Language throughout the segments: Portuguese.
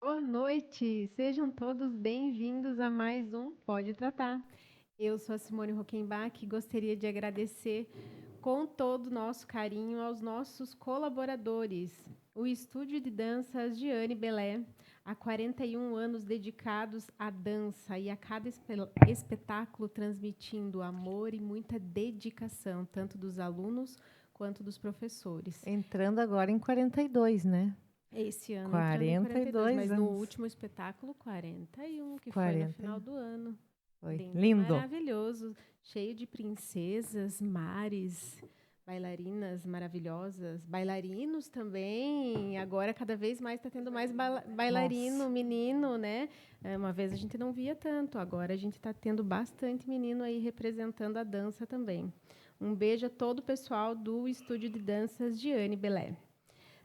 Boa noite, sejam todos bem-vindos a mais um Pode Tratar. Eu sou a Simone Rockenbach e gostaria de agradecer com todo o nosso carinho aos nossos colaboradores. O Estúdio de Dança Giane Belé, há 41 anos dedicados à dança e a cada espetáculo transmitindo amor e muita dedicação, tanto dos alunos quanto dos professores. Entrando agora em 42, né? Esse ano entrando em 42, 42 mas no anos. último espetáculo, 41, que foi no 40. final do ano. Foi. Lindo, Lindo. maravilhoso, cheio de princesas, mares, bailarinas maravilhosas, bailarinos também. Agora, cada vez mais está tendo mais bailarino, Nossa. menino, né? Uma vez a gente não via tanto, agora a gente está tendo bastante menino aí representando a dança também. Um beijo a todo o pessoal do Estúdio de Danças Giane Belé.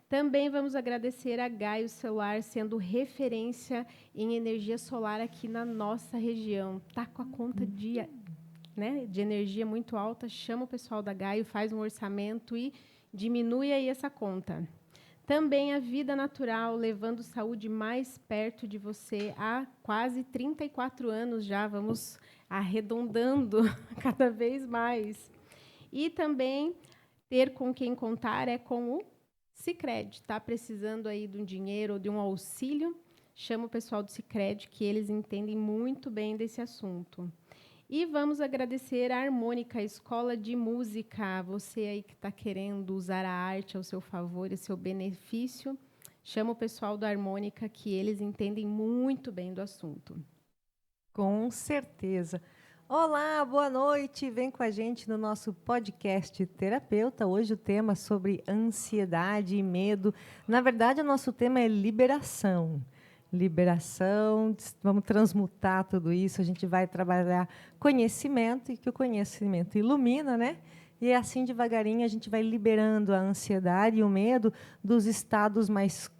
Também vamos agradecer a Gaio Solar, sendo referência em energia solar aqui na nossa região. Está com a conta de energia muito alta, chama o pessoal da Gaio, faz um orçamento e diminui aí essa conta. Também a Vida Natural, levando saúde mais perto de você há quase 34 anos já, vamos arredondando cada vez mais. E também ter com quem contar é com o Sicredi. Está precisando aí de um dinheiro ou de um auxílio? Chama o pessoal do Sicredi, que eles entendem muito bem desse assunto. E vamos agradecer a Harmônica, Escola de Música. Você aí que está querendo usar a arte ao seu favor e seu benefício, chama o pessoal da Harmônica, que eles entendem muito bem do assunto. Com certeza. Olá, boa noite. Vem com a gente no nosso podcast Terapeuta. Hoje o tema é sobre ansiedade e medo. Na verdade, o nosso tema é liberação. Liberação, vamos transmutar tudo isso. A gente vai trabalhar conhecimento e que o conhecimento ilumina, né? E assim, devagarinho, a gente vai liberando a ansiedade e o medo dos estados mais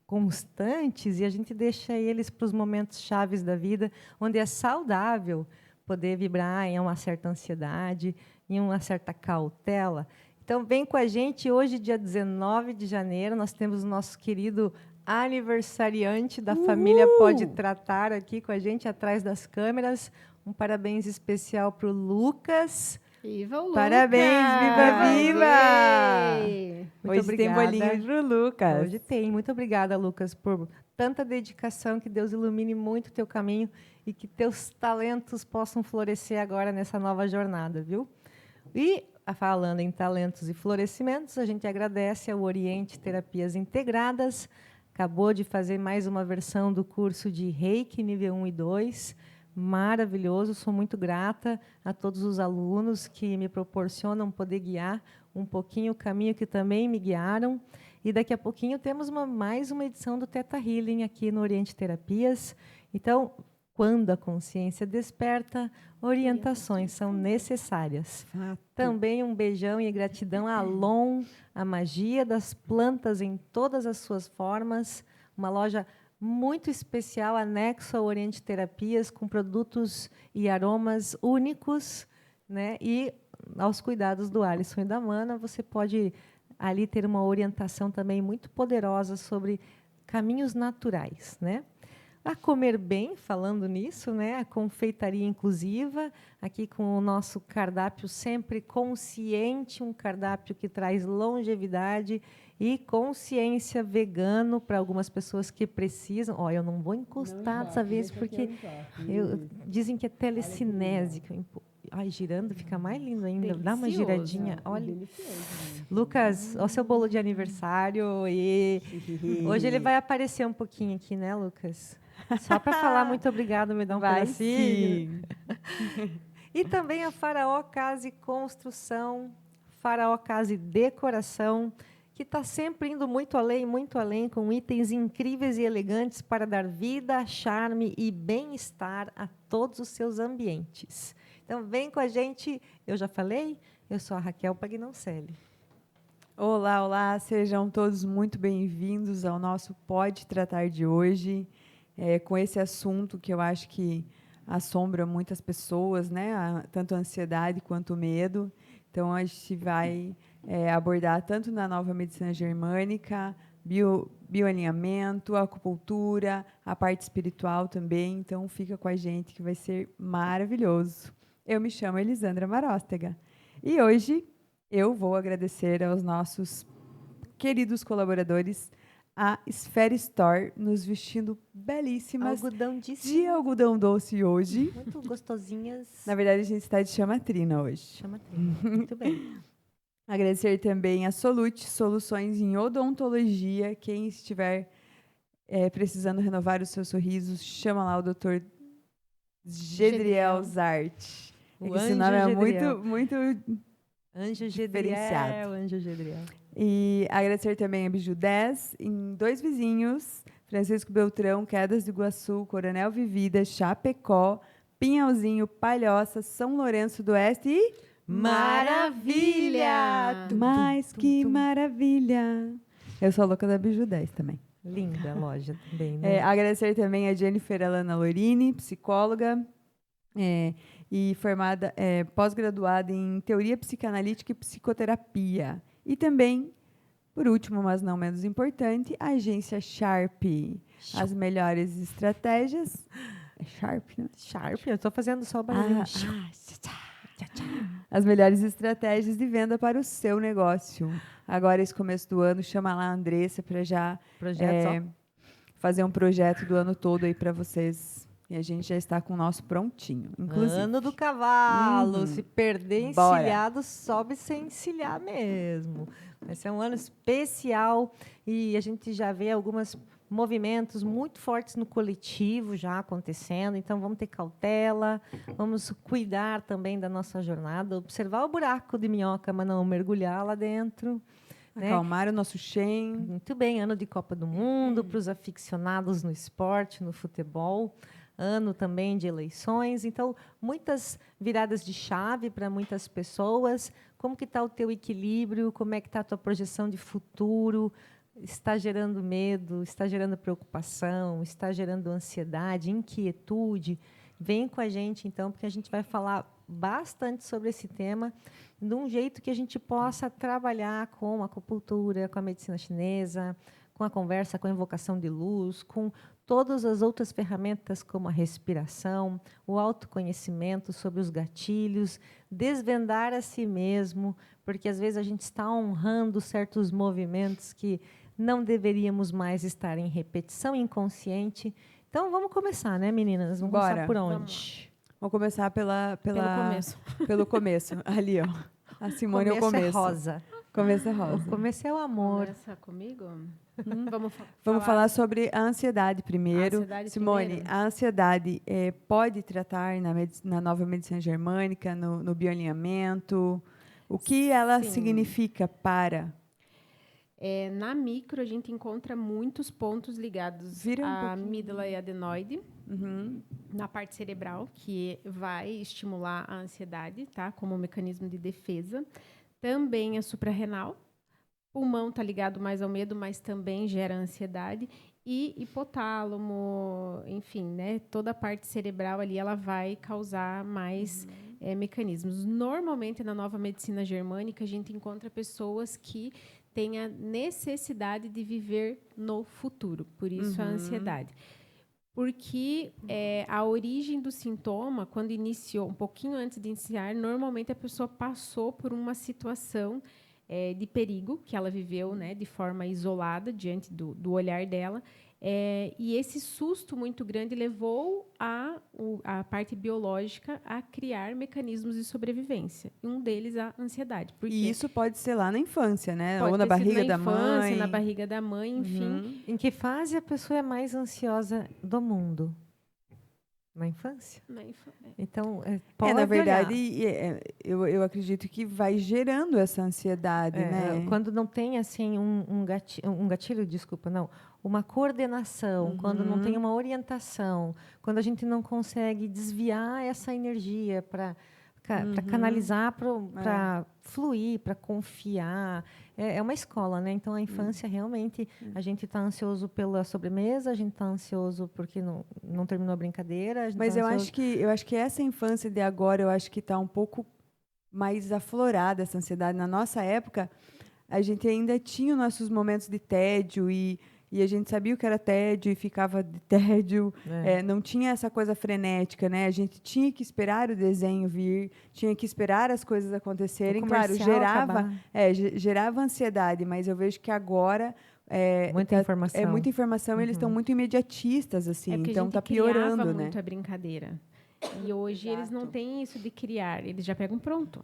constantes e a gente deixa eles para os momentos chaves da vida, onde é saudável poder vibrar em uma certa ansiedade, em uma certa cautela. Então, vem com a gente. Hoje, dia 19 de janeiro, nós temos o nosso querido aniversariante da família Pode Tratar aqui com a gente, atrás das câmeras. Um parabéns especial para o Lucas. Viva o Lucas! Parabéns, viva, viva! Muito Hoje obrigada. tem bolinho pro Lucas. Hoje tem. Muito obrigada, Lucas, por tanta dedicação. Que Deus ilumine muito o teu caminho e que teus talentos possam florescer agora nessa nova jornada, viu? E, falando em talentos e florescimentos, a gente agradece ao Oriente Terapias Integradas. Acabou de fazer mais uma versão do curso de Reiki, nível 1 e 2. Maravilhoso, sou muito grata a todos os alunos que me proporcionam poder guiar um pouquinho o caminho que também me guiaram. E daqui a pouquinho temos mais uma edição do Theta Healing aqui no Oriente Terapias. Então, quando a consciência desperta, orientações são necessárias. Também um beijão e gratidão a Alon, a magia das plantas em todas as suas formas, uma loja muito especial, anexo ao Oriente Terapias, com produtos e aromas únicos, né? E aos cuidados do Alisson e da Mana, você pode ali ter uma orientação também muito poderosa sobre caminhos naturais, né? A comer bem, falando nisso, né? A confeitaria inclusiva, aqui com o nosso cardápio sempre consciente, um cardápio que traz longevidade e consciência vegano para algumas pessoas que precisam. Ó, eu não vou encostar dessa vez, porque dizem que é telecinésica. Ai, girando fica mais lindo ainda. Delicioso. Dá uma giradinha. Olha. Lucas, ó, seu bolo de aniversário. E hoje ele vai aparecer um pouquinho aqui, né, Lucas? Só para falar muito obrigado, me dá um pedacinho. E também a Faraó Casa e Construção, Faraó Casa e Decoração, que está sempre indo muito além, com itens incríveis e elegantes para dar vida, charme e bem-estar a todos os seus ambientes. Então, vem com a gente. Eu já falei? Eu sou a Raquel Pagnoncelli. Olá, olá, sejam todos muito bem-vindos ao nosso Pode Tratar de hoje, com esse assunto que eu acho que assombra muitas pessoas, né? Tanto a ansiedade quanto o medo. Então, a gente vai abordar tanto na nova medicina germânica, bioalinhamento, acupuntura, a parte espiritual também. Então, fica com a gente que vai ser maravilhoso. Eu me chamo Elisandra Maróstega e hoje eu vou agradecer aos nossos queridos colaboradores, a Sphere Store, nos vestindo belíssimas de algodão doce hoje. Muito gostosinhas. Na verdade, a gente está de chamatrina hoje. Chamatrina. Muito bem. Agradecer também a Solute, soluções em odontologia. Quem estiver precisando renovar os seus sorrisos, chama lá o Dr. Gedriel Zart. Esse nome é muito Anjo diferenciado. Anjo Gedriel. E agradecer também a Biju 10, em 2 vizinhos, Francisco Beltrão, Quedas do Iguaçu, Coronel Vivida, Chapecó, Pinhalzinho, Palhoça, São Lourenço do Oeste e... Maravilha! Mais que maravilha! Eu sou a louca da Biju 10 também. Linda a loja também, né? Agradecer também a Jennifer Alana Lorini, psicóloga, e formada, pós-graduada em Teoria Psicanalítica e Psicoterapia. E também, por último, mas não menos importante, a agência Sharp. As melhores estratégias... É Sharp, né? Sharp, eu estou fazendo só o barulho. As melhores estratégias de venda para o seu negócio. Agora, esse começo do ano, chama lá a Andressa para já fazer um projeto do ano todo aí para vocês. E a gente já está com o nosso prontinho. Inclusive. Ano do cavalo. Se perder encilhado, sobe sem encilhar mesmo. Vai ser um ano especial e a gente já vê alguns movimentos muito fortes no coletivo já acontecendo. Então, vamos ter cautela, vamos cuidar também da nossa jornada, observar o buraco de minhoca, mas não mergulhar lá dentro. Acalmar o nosso Shen. Muito bem, ano de Copa do Mundo, para os aficionados no esporte, no futebol. Ano também de eleições, então muitas viradas de chave para muitas pessoas. Como que está o teu equilíbrio? Como é que está a tua projeção de futuro? Está gerando medo? Está gerando preocupação? Está gerando ansiedade, inquietude? Vem com a gente, então, porque a gente vai falar bastante sobre esse tema, de um jeito que a gente possa trabalhar com a acupuntura, com a medicina chinesa, com a conversa, com a invocação de luz, com todas as outras ferramentas como a respiração, o autoconhecimento sobre os gatilhos, desvendar a si mesmo, porque às vezes a gente está honrando certos movimentos que não deveríamos mais estar em repetição inconsciente. Então vamos começar, né, meninas? Vamos começar por onde? Vamos começar pelo começo. Pelo começo. Ali, ó. A Simone é o começo. É rosa. Começo é rosa. O começo é o amor. Começa comigo? Vamos falar sobre a ansiedade primeiro. Simone, primeiro. a ansiedade pode tratar na nova medicina germânica, no bioalinhamento? O que ela significa para... Na micro, a gente encontra muitos pontos ligados à amígdala e adenoide, na parte cerebral, que vai estimular a ansiedade, tá? Como um mecanismo de defesa. Também a suprarrenal. Pulmão está ligado mais ao medo, mas também gera ansiedade. E hipotálamo, enfim, né? Toda a parte cerebral ali, ela vai causar mais mecanismos. Normalmente, na nova medicina germânica, a gente encontra pessoas que têm a necessidade de viver no futuro. Por isso, a ansiedade. Porque a origem do sintoma, quando iniciou, um pouquinho antes de iniciar, normalmente a pessoa passou por uma situação de perigo que ela viveu, né, de forma isolada, diante do olhar dela. E esse susto muito grande levou a parte biológica a criar mecanismos de sobrevivência. Um deles, a ansiedade. E isso pode ser lá na infância, né? Pode ou na barriga da mãe. Na barriga da mãe, enfim. Em que fase a pessoa é mais ansiosa do mundo? Na infância? Na infância. Então, pode na verdade, olhar. eu acredito que vai gerando essa ansiedade, né? Quando não tem assim um gatilho, desculpa, não, uma coordenação, quando não tem uma orientação, quando a gente não consegue desviar essa energia para canalizar, para fluir, para confiar. É uma escola, né? Então, a infância, realmente, a gente está ansioso pela sobremesa, a gente está ansioso porque não terminou a brincadeira. Mas eu acho que essa infância de agora, eu acho que está um pouco mais aflorada, essa ansiedade. Na nossa época, a gente ainda tinha os nossos momentos de tédio e a gente sabia o que era tédio e ficava de tédio. Não tinha essa coisa frenética, né? A gente tinha que esperar o desenho vir, tinha que esperar as coisas acontecerem. Claro, gerava ansiedade, mas eu vejo que agora muita informação. É muita informação, eles estão muito imediatistas, assim, porque então a gente está piorando, criava né? muito a brincadeira. E hoje eles não têm isso de criar, eles já pegam pronto.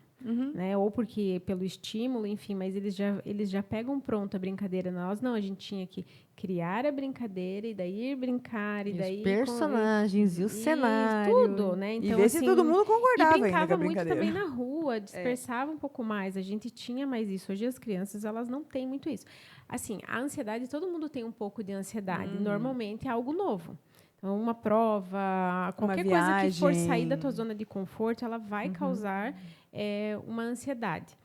Né? Ou porque pelo estímulo, enfim, mas eles já pegam pronto a brincadeira. Nós não, a gente tinha que criar a brincadeira e daí ir brincar e daí os personagens e o cenário, tudo, né? Então, e ver se todo mundo concordava e brincava ainda com a muito brincadeira. também na rua, dispersava um pouco mais. A gente tinha mais isso. Hoje as crianças elas não têm muito isso. Assim, a ansiedade, todo mundo tem um pouco de ansiedade. Normalmente é algo novo. Então, uma prova, qualquer coisa que for sair da tua zona de conforto, ela vai causar uma ansiedade.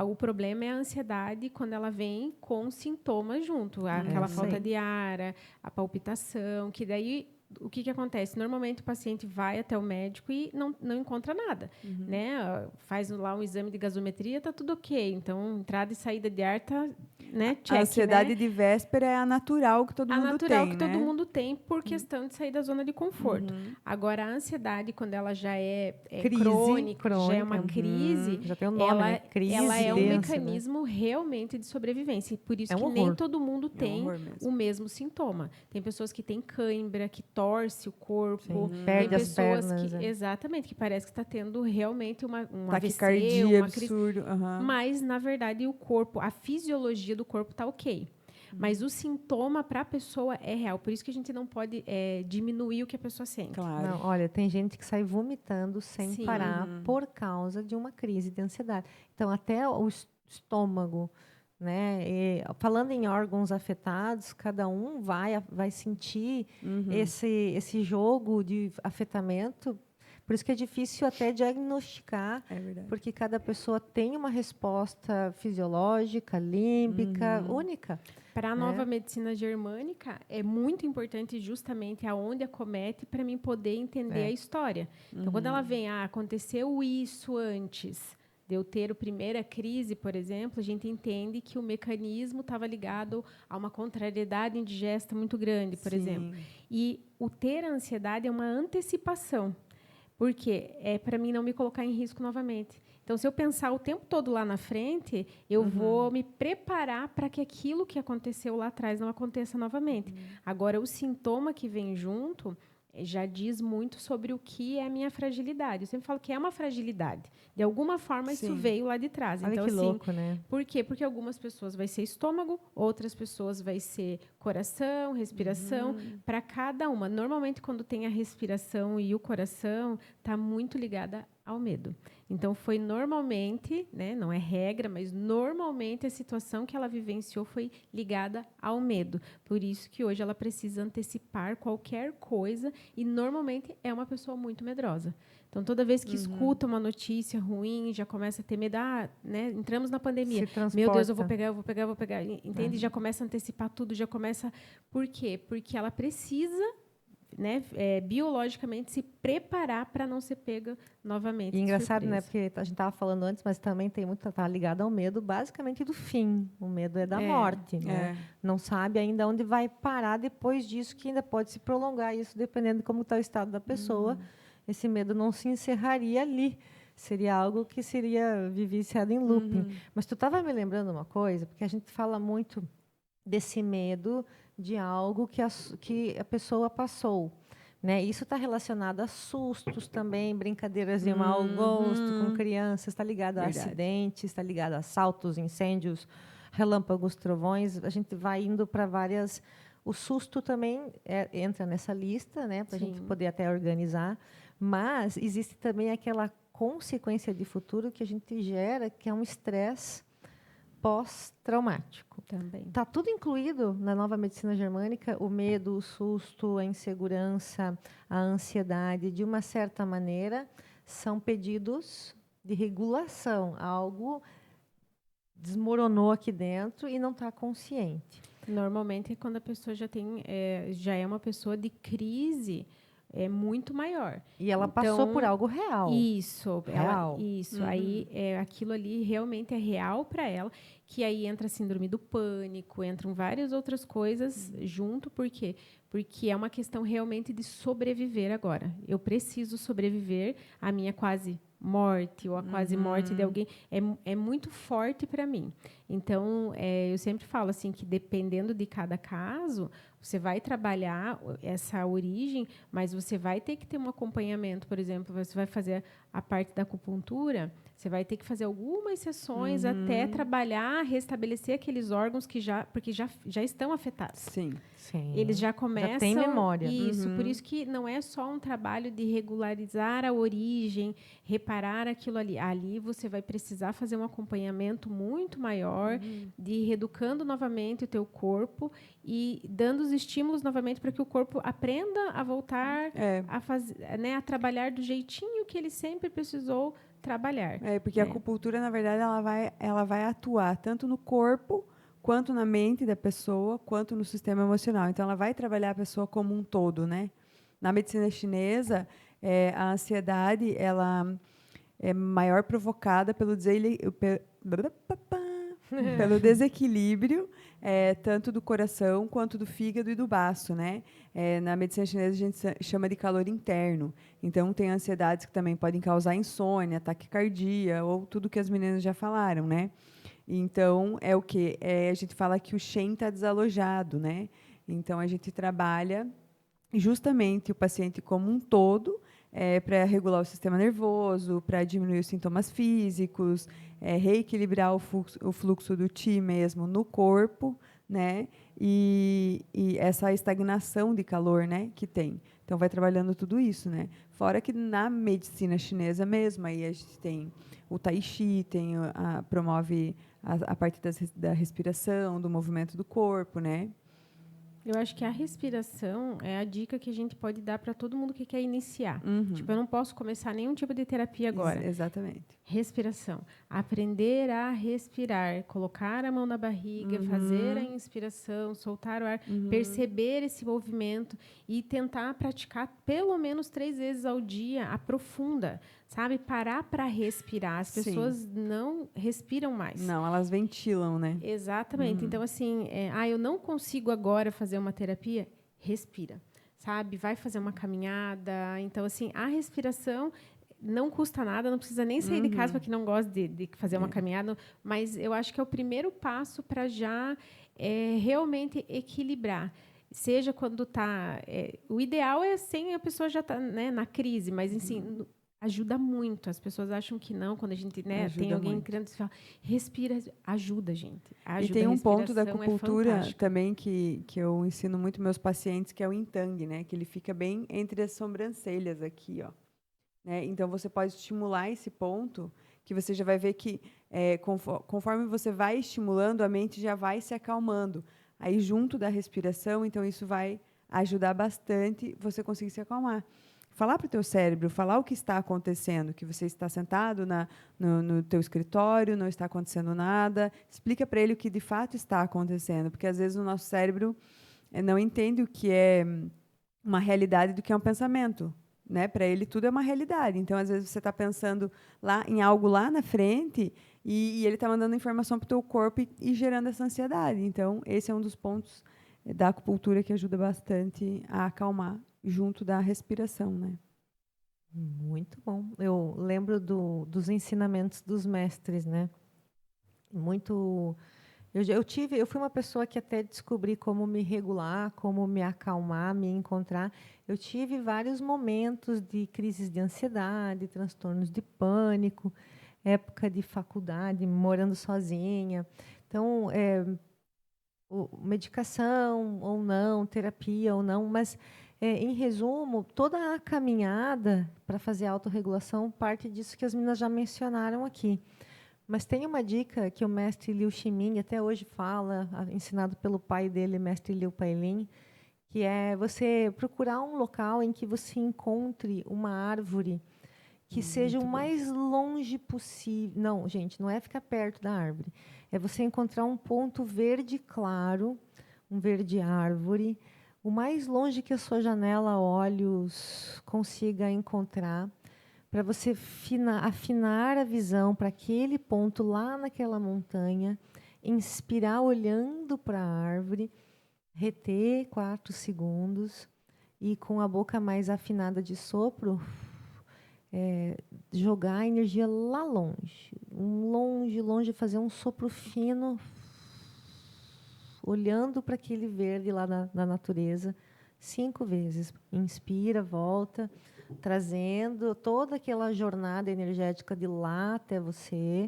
O problema é a ansiedade quando ela vem com sintomas junto. Aquela falta de ar, a palpitação, que daí... O que acontece? Normalmente o paciente vai até o médico e não encontra nada. Né? Faz lá um exame de gasometria, está tudo ok. Então, entrada e saída de ar está... Né? Check, a ansiedade, né? de véspera é a natural que todo mundo tem. A natural que todo mundo tem por questão de sair da zona de conforto. Agora, a ansiedade, quando ela já é crônica, já é uma crise, já tem um nome, né? Crise ela é um densa, mecanismo realmente de sobrevivência. E por isso que horror. nem todo mundo tem o mesmo sintoma. Tem pessoas que têm cãibra, que torce o corpo. Perde tem as pessoas pernas, que... Exatamente, que parece que está tendo realmente uma taquicardia, AVC, uma absurdo. crise. Mas, na verdade, o corpo, a fisiologia do corpo está ok. Mas o sintoma para a pessoa é real. Por isso que a gente não pode diminuir o que a pessoa sente. Claro. Não, olha, tem gente que sai vomitando sem parar por causa de uma crise de ansiedade. Então, até o estômago, né? E, falando em órgãos afetados, cada um vai sentir esse jogo de afetamento. Por isso que é difícil até diagnosticar, porque cada pessoa tem uma resposta fisiológica, límbica, única. Para a nova medicina germânica, é muito importante justamente aonde acomete para mim poder entender a história. Então, quando ela vem, aconteceu isso antes de eu ter a primeira crise, por exemplo, a gente entende que o mecanismo estava ligado a uma contrariedade indigesta muito grande, por exemplo. E o ter a ansiedade é uma antecipação. Por quê? É para mim não me colocar em risco novamente. Então, se eu pensar o tempo todo lá na frente, eu vou me preparar para que aquilo que aconteceu lá atrás não aconteça novamente. Agora, o sintoma que vem junto já diz muito sobre o que é a minha fragilidade. Eu sempre falo que é uma fragilidade. De alguma forma, isso veio lá de trás. Olha então, que assim, louco, né? Por quê? Porque algumas pessoas vai ser estômago, outras pessoas vai ser coração, respiração, para cada uma. Normalmente, quando tem a respiração e o coração, está muito ligada ao medo. Então, foi normalmente, né, não é regra, mas normalmente a situação que ela vivenciou foi ligada ao medo. Por isso que hoje ela precisa antecipar qualquer coisa e, normalmente, é uma pessoa muito medrosa. Então, toda vez que escuta uma notícia ruim, já começa a ter medo. Né, entramos na pandemia. Meu Deus, eu vou pegar. Entende? Já começa a antecipar tudo, já começa... Por quê? Porque ela precisa... Né, biologicamente se preparar para não ser pega novamente. E engraçado, né? Porque a gente estava falando antes, mas também tem muito tá ligado ao medo, basicamente do fim. O medo é da morte, né? Não sabe ainda onde vai parar depois disso, que ainda pode se prolongar isso, dependendo de como está o estado da pessoa. Esse medo não se encerraria ali. Seria algo que seria vivenciado em looping. Mas tu estava me lembrando uma coisa, porque a gente fala muito desse medo de algo que a pessoa passou. Né? Isso está relacionado a sustos também, brincadeiras de mau gosto com crianças, está ligado a acidentes, está ligado a assaltos, incêndios, relâmpagos, trovões. A gente vai indo para várias... O susto também entra nessa lista, né, para a gente poder até organizar. Mas existe também aquela consequência de futuro que a gente gera, que é um estresse pós-traumático. Também. Está tudo incluído na nova medicina germânica, o medo, o susto, a insegurança, a ansiedade, de uma certa maneira, são pedidos de regulação. Algo desmoronou aqui dentro e não está consciente. Normalmente, quando a pessoa já é uma pessoa de crise é muito maior. E ela passou por algo real. Isso, Real. aí aquilo ali realmente é real para ela, que aí entra a síndrome do pânico, entram várias outras coisas junto, por quê? Porque é uma questão realmente de sobreviver agora. Eu preciso sobreviver à minha quase morte ou a quase morte de alguém, é muito forte para mim. Então, eu sempre falo assim que dependendo de cada caso, você vai trabalhar essa origem, mas você vai ter que ter um acompanhamento. Por exemplo, você vai fazer a parte da acupuntura, você vai ter que fazer algumas sessões até trabalhar, restabelecer aqueles órgãos porque já estão afetados. Sim. Sim. Eles já começam... Já tem memória. Isso, por isso que não é só um trabalho de regularizar a origem, reparar aquilo ali. Ali você vai precisar fazer um acompanhamento muito maior, de ir reeducando novamente o teu corpo e dando os estímulos novamente para que o corpo aprenda a voltar a fazer, né, a trabalhar do jeitinho que ele sempre precisou trabalhar. Porque a acupuntura, na verdade, ela vai atuar tanto no corpo, quanto na mente da pessoa, quanto no sistema emocional. Então, ela vai trabalhar a pessoa como um todo, né? Na medicina chinesa, a ansiedade ela é maior provocada pelo desequilíbrio tanto do coração quanto do fígado e do baço, né? Na medicina chinesa a gente chama de calor interno. Então tem ansiedades que também podem causar insônia, taquicardia ou tudo que as meninas já falaram, né? Então é o que a gente fala que o Shen está desalojado, né? Então a gente trabalha justamente o paciente como um todo, para regular o sistema nervoso, para diminuir os sintomas físicos, reequilibrar o fluxo do Qi mesmo no corpo, né? E essa estagnação de calor, né, que tem. Então, vai trabalhando tudo isso, né? Fora que na medicina chinesa mesmo, aí a gente tem o Tai Chi, promove a parte da respiração, do movimento do corpo, né? Eu acho que a respiração é a dica que a gente pode dar para todo mundo que quer iniciar. Tipo, eu não posso começar nenhum tipo de terapia agora. Exatamente. Respiração. Aprender a respirar. Colocar a mão na barriga, fazer a inspiração, soltar o ar, perceber esse movimento e tentar praticar pelo menos 3 vezes ao dia, aprofunda. Sabe? Parar para respirar. As pessoas não respiram mais. Não, elas ventilam, né? Exatamente. Então, assim, eu não consigo agora fazer uma terapia. Respira. Sabe? Vai fazer uma caminhada. Então, assim, a respiração não custa nada, não precisa nem sair de casa para quem não gosta de fazer uma caminhada, mas eu acho que é o primeiro passo para já realmente equilibrar. Seja quando está... o ideal é sem a pessoa já tá, né, na crise, mas, assim, ajuda muito. As pessoas acham que não, quando a gente tem alguém querendo fala, respira, ajuda, gente. Ajuda, e tem um ponto da acupuntura também que eu ensino muito meus pacientes, que é o yin tang, né? Que ele fica bem entre as sobrancelhas aqui, ó. Né? Então, você pode estimular esse ponto, que você já vai ver que, conforme você vai estimulando, a mente já vai se acalmando. Aí, junto da respiração, então, isso vai ajudar bastante você conseguir se acalmar. Falar para o teu cérebro, falar o que está acontecendo, que você está sentado no teu escritório, não está acontecendo nada. Explica para ele o que, de fato, está acontecendo, porque, às vezes, o nosso cérebro não entende o que é uma realidade do que é um pensamento. Né? Para ele tudo é uma realidade. Então, às vezes, você está pensando em algo lá na frente e ele está mandando informação para o teu corpo e gerando essa ansiedade. Então, esse é um dos pontos da acupuntura que ajuda bastante a acalmar, junto da respiração. Né? Muito bom. Eu lembro dos ensinamentos dos mestres, né? Muito... Eu fui uma pessoa que até descobri como me regular, como me acalmar, me encontrar. Eu tive vários momentos de crises de ansiedade, transtornos de pânico, época de faculdade, morando sozinha. Então, medicação ou não, terapia ou não, mas, em resumo, toda a caminhada para fazer a autorregulação parte disso que as meninas já mencionaram aqui. Mas tem uma dica que o mestre Liu Ximing até hoje fala, ensinado pelo pai dele, mestre Liu Pailin, que é você procurar um local em que você encontre uma árvore que seja o mais longe possível. Não, gente, não é ficar perto da árvore. É você encontrar um ponto verde claro, um verde árvore, o mais longe que a sua janela olhos consiga encontrar, para você afinar a visão para aquele ponto lá naquela montanha, inspirar olhando para a árvore, reter 4 segundos e com a boca mais afinada de sopro, jogar a energia lá longe, longe, fazer um sopro fino, olhando para aquele verde lá na natureza, 5 vezes. Inspira, volta, trazendo toda aquela jornada energética de lá até você,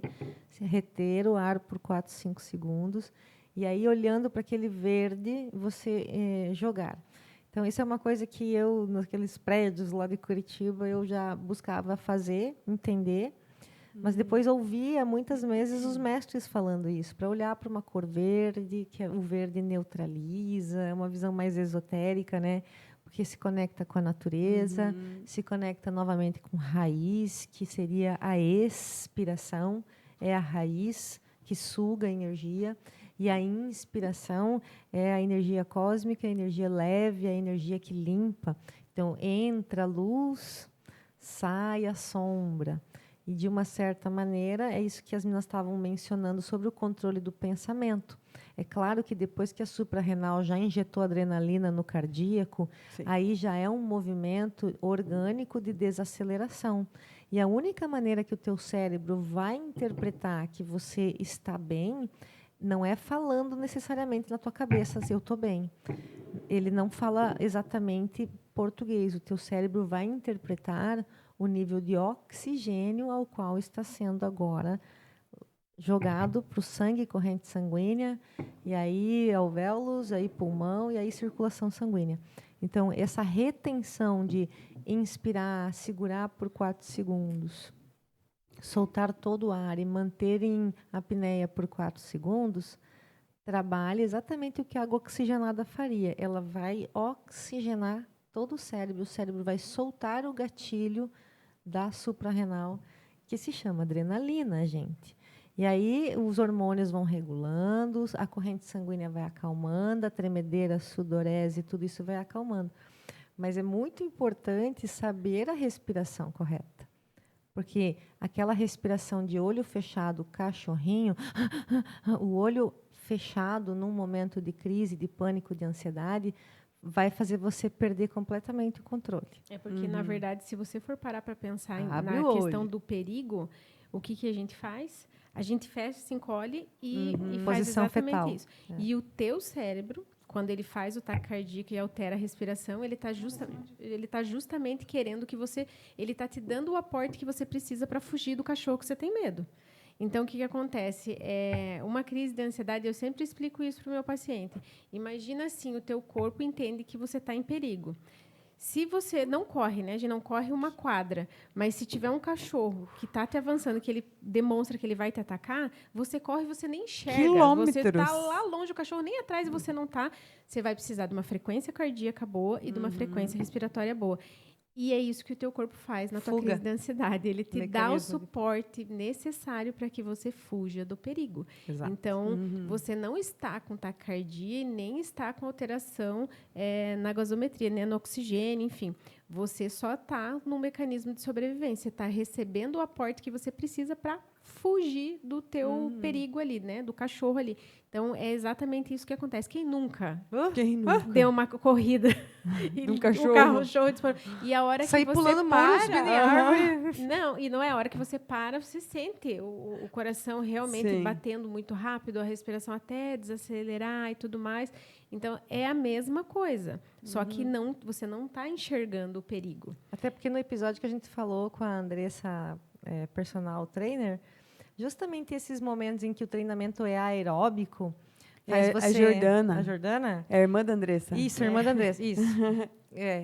reter o ar por 4, 5 segundos, e aí, olhando para aquele verde, você jogar. Então, isso é uma coisa que eu, naqueles prédios lá de Curitiba, eu já buscava fazer, entender, mas depois ouvia muitas vezes os mestres falando isso, para olhar para uma cor verde, que o verde neutraliza, é uma visão mais esotérica, né? Porque se conecta com a natureza, se conecta novamente com raiz, que seria a expiração, é a raiz que suga a energia, e a inspiração é a energia cósmica, a energia leve, a energia que limpa. Então, entra a luz, sai a sombra. E, de uma certa maneira, é isso que as meninas estavam mencionando sobre o controle do pensamento. É claro que depois que a suprarrenal já injetou adrenalina no cardíaco, sim, aí já é um movimento orgânico de desaceleração. E a única maneira que o teu cérebro vai interpretar que você está bem não é falando necessariamente na tua cabeça, assim, eu estou bem. Ele não fala exatamente português. O teu cérebro vai interpretar o nível de oxigênio ao qual está sendo agora jogado para o sangue, corrente sanguínea, e aí alvéolos, aí pulmão, e aí circulação sanguínea. Então, essa retenção de inspirar, segurar por 4 segundos, soltar todo o ar e manter em apneia por 4 segundos, trabalha exatamente o que a água oxigenada faria. Ela vai oxigenar todo o cérebro vai soltar o gatilho da suprarrenal, que se chama adrenalina, gente. E aí os hormônios vão regulando, a corrente sanguínea vai acalmando, a tremedeira, a sudorese, tudo isso vai acalmando. Mas é muito importante saber a respiração correta. Porque aquela respiração de olho fechado, cachorrinho, o olho fechado num momento de crise, de pânico, de ansiedade, vai fazer você perder completamente o controle. É porque, na verdade, se você for parar para pensar Abre na o questão olho. do perigo, o que a gente faz? A gente fecha, se encolhe e faz Posição exatamente fetal. isso. E o teu cérebro, quando ele faz o taque cardíaco e altera a respiração, ele está justamente querendo que você... Ele está te dando o aporte que você precisa para fugir do cachorro que você tem medo. Então, o que acontece? Uma crise de ansiedade, eu sempre explico isso para o meu paciente. Imagina assim, o teu corpo entende que você está em perigo. Se você não corre, né? A gente não corre uma quadra, mas se tiver um cachorro que está te avançando, que ele demonstra que ele vai te atacar, você corre e você nem enxerga. Quilômetros. Você está lá longe, o cachorro nem atrás e você não está. Você vai precisar de uma frequência cardíaca boa e de uma frequência respiratória boa. E é isso que o teu corpo faz na tua crise de ansiedade. Ele te dá o suporte necessário para que você fuja do perigo. Exato. Então, você não está com taquicardia e nem está com alteração na gasometria, né, no oxigênio, enfim. Você só está num mecanismo de sobrevivência. Está recebendo o aporte que você precisa para fugir do teu perigo ali, né, do cachorro ali. Então, é exatamente isso que acontece. Quem nunca deu uma corrida e um cachorro? O cachorro disparou. E a hora Sair que você pulando para... Não, e não é a hora que você para, você sente o coração realmente batendo muito rápido, a respiração até desacelerar e tudo mais. Então, é a mesma coisa. Só que você não está enxergando o perigo. Até porque no episódio que a gente falou com a Andressa, personal trainer, justamente esses momentos em que o treinamento é aeróbico, A Jordana. A Jordana? É a irmã da Andressa. Isso, a irmã da Andressa, isso.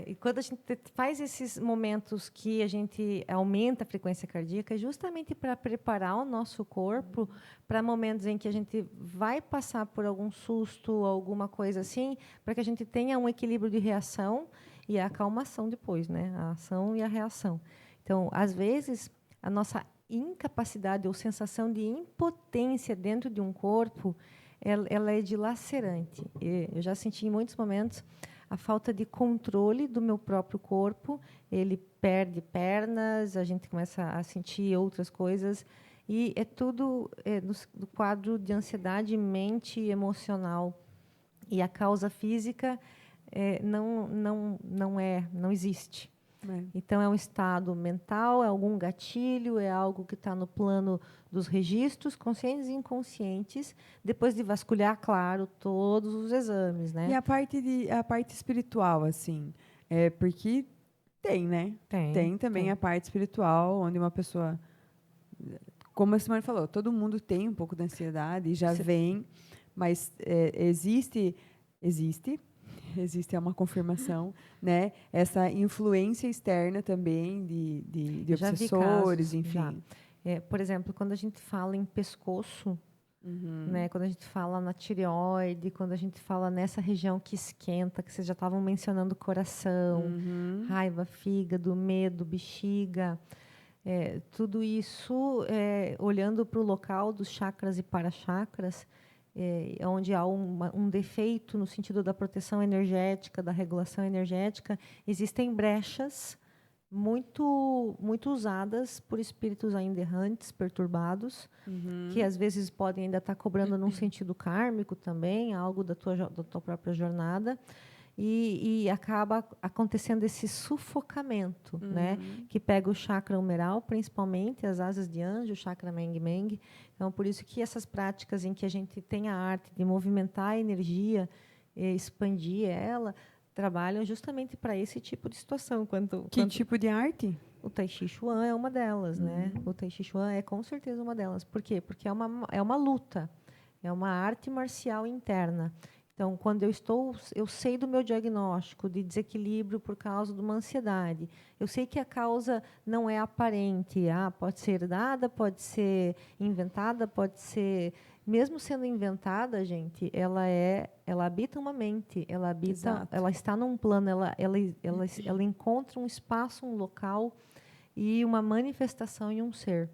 E quando a gente faz esses momentos que a gente aumenta a frequência cardíaca, é justamente para preparar o nosso corpo para momentos em que a gente vai passar por algum susto, alguma coisa assim, para que a gente tenha um equilíbrio de reação e a acalmação depois, né? A ação e a reação. Então, às vezes, a nossa incapacidade ou sensação de impotência dentro de um corpo, ela é dilacerante. Eu já senti em muitos momentos a falta de controle do meu próprio corpo. Ele perde pernas, a gente começa a sentir outras coisas. E é tudo do quadro de ansiedade, mente e emocional. E a causa física não existe. Então, é um estado mental, é algum gatilho, é algo que está no plano dos registros conscientes e inconscientes, depois de vasculhar, claro, todos os exames, né? E a parte espiritual, assim, porque tem, né? Tem também a parte espiritual, onde uma pessoa, como a Simone falou, todo mundo tem um pouco de ansiedade e já vem, mas existe é uma confirmação, né? Essa influência externa também de obsessores, enfim. Por exemplo, quando a gente fala em pescoço, né? Quando a gente fala na tireoide, quando a gente fala nessa região que esquenta, que vocês já estavam mencionando coração, raiva, fígado, medo, bexiga, tudo isso, olhando para o local dos chakras e para-chakras, onde há um defeito no sentido da proteção energética, da regulação energética, existem brechas muito usadas por espíritos ainda errantes, perturbados, que às vezes podem ainda estar cobrando num sentido kármico também, algo da tua própria jornada. E acaba acontecendo esse sufocamento, né? Que pega o chakra humeral, principalmente as asas de anjo, o chakra Meng Meng. Então, por isso que essas práticas em que a gente tem a arte de movimentar a energia, expandir ela, trabalham justamente para esse tipo de situação. Que tipo de arte? O Tai Chi Chuan é uma delas, né? O Tai Chi Chuan é com certeza uma delas. Por quê? Porque é uma luta, é uma arte marcial interna. Então, quando eu sei do meu diagnóstico de desequilíbrio por causa de uma ansiedade, eu sei que a causa não é aparente, pode ser herdada, pode ser inventada, pode ser, mesmo sendo inventada, gente, ela habita uma mente, ela está num plano, ela encontra um espaço, um local e uma manifestação em um ser.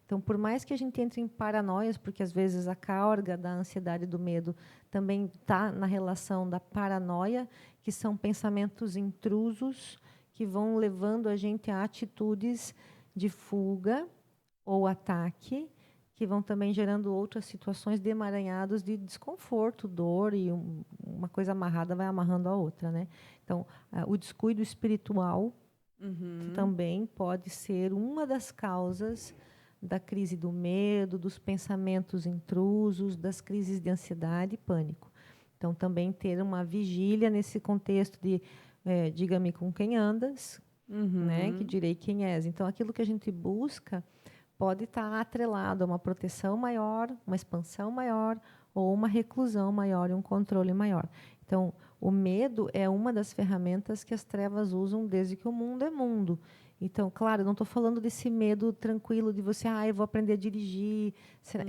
Então, por mais que a gente entre em paranoias, porque às vezes a carga da ansiedade e do medo também está na relação da paranoia, que são pensamentos intrusos que vão levando a gente a atitudes de fuga ou ataque, que vão também gerando outras situações de emaranhados de desconforto, dor, e uma coisa amarrada vai amarrando a outra, né? Então, o descuido espiritual também pode ser uma das causas da crise do medo, dos pensamentos intrusos, das crises de ansiedade e pânico. Então, também ter uma vigília nesse contexto de diga-me com quem andas, né, que direi quem és. Então, aquilo que a gente busca pode estar atrelado a uma proteção maior, uma expansão maior, ou uma reclusão maior e um controle maior. Então, o medo é uma das ferramentas que as trevas usam desde que o mundo é mundo. Então, claro, não estou falando desse medo tranquilo de você, eu vou aprender a dirigir.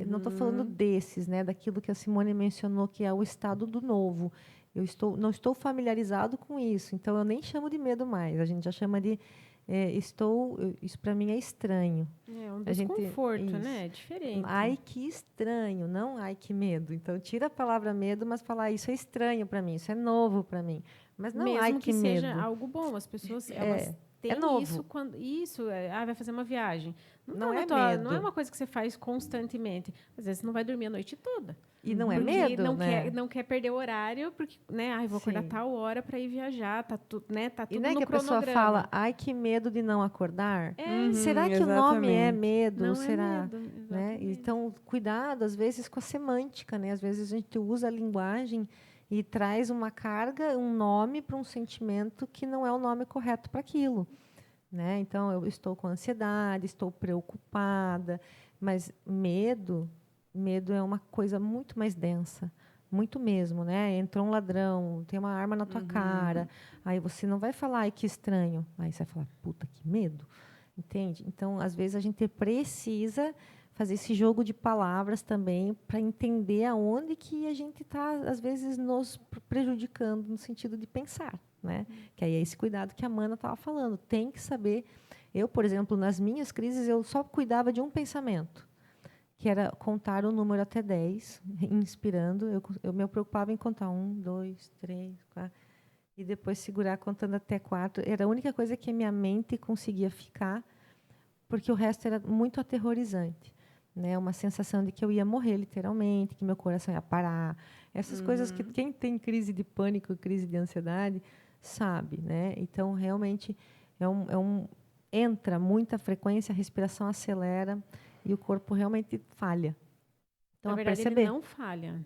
Não estou falando desses, né, daquilo que a Simone mencionou, que é o estado do novo. Não estou familiarizado com isso, então eu nem chamo de medo mais. A gente já chama de isso para mim é estranho. É um desconforto, né? É diferente. Ai, que estranho, não ai, que medo. Então, tira a palavra medo, mas fala, isso é estranho para mim, isso é novo para mim. Mas não, mesmo ai, que medo. Seja algo bom, as pessoas elas têm novo. isso quando vai fazer uma viagem. Não é medo. Não é uma coisa que você faz constantemente. Às vezes você não vai dormir a noite toda. E não é medo, não quer perder o horário, porque, né, vou acordar tal hora para ir viajar, tá tudo no e não é que cronograma. A pessoa fala, ai, que medo de não acordar. Será que exatamente. o nome é medo? Não será? É medo, né? Então, cuidado, às vezes, com a semântica, né? Às vezes a gente usa a linguagem e traz uma carga, um nome para um sentimento que não é o nome correto para aquilo. Né? Então, eu estou com ansiedade, estou preocupada, mas medo é uma coisa muito mais densa, muito mesmo, né? Entrou um ladrão, tem uma arma na tua cara, aí você não vai falar, ai, que estranho, aí você vai falar, puta, que medo, entende? Então, às vezes, a gente precisa fazer esse jogo de palavras também para entender aonde que a gente está, às vezes, nos prejudicando no sentido de pensar. Né? Que aí é esse cuidado que a Mana estava falando. Tem que saber. Eu, por exemplo, nas minhas crises, eu só cuidava de um pensamento, que era contar o número até 10, inspirando. Eu me preocupava em contar 1, 2, 3, 4. e depois segurar contando até 4. Era a única coisa que a minha mente conseguia ficar, porque o resto era muito aterrorizante. Né? Uma sensação de que eu ia morrer, literalmente, que meu coração ia parar. Essas coisas que quem tem crise de pânico, crise de ansiedade, sabe. Né? Então, realmente, entra muita frequência, a respiração acelera e o corpo realmente falha. Então, Na verdade, ele não falha.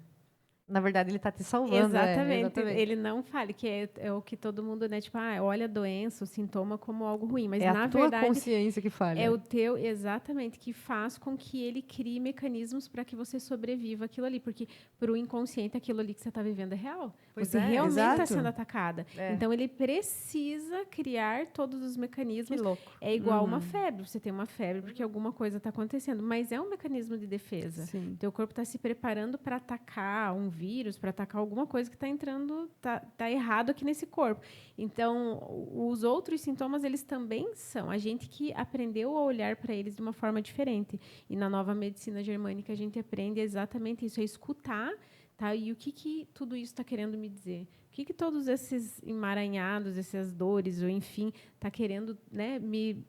Na verdade, ele está te salvando. Exatamente. Ele não falha, que é o que todo mundo, né? Tipo, olha a doença, o sintoma como algo ruim. Mas, na tua verdade, consciência que falha. É o teu, exatamente, que faz com que ele crie mecanismos para que você sobreviva aquilo ali. Porque, para o inconsciente, aquilo ali que você está vivendo é real. Você realmente está sendo atacada. Então, ele precisa criar todos os mecanismos. Que louco. É igual uma febre. Você tem uma febre porque alguma coisa está acontecendo. Mas é um mecanismo de defesa. Sim. Teu corpo está se preparando para atacar um vírus, para atacar alguma coisa que está entrando, tá errado aqui nesse corpo. Então, os outros sintomas, eles também são. A gente que aprendeu a olhar para eles de uma forma diferente. E na nova medicina germânica, a gente aprende exatamente isso, é escutar, tá? E o que tudo isso está querendo me dizer? O que todos esses emaranhados, essas dores, ou enfim, está querendo, né?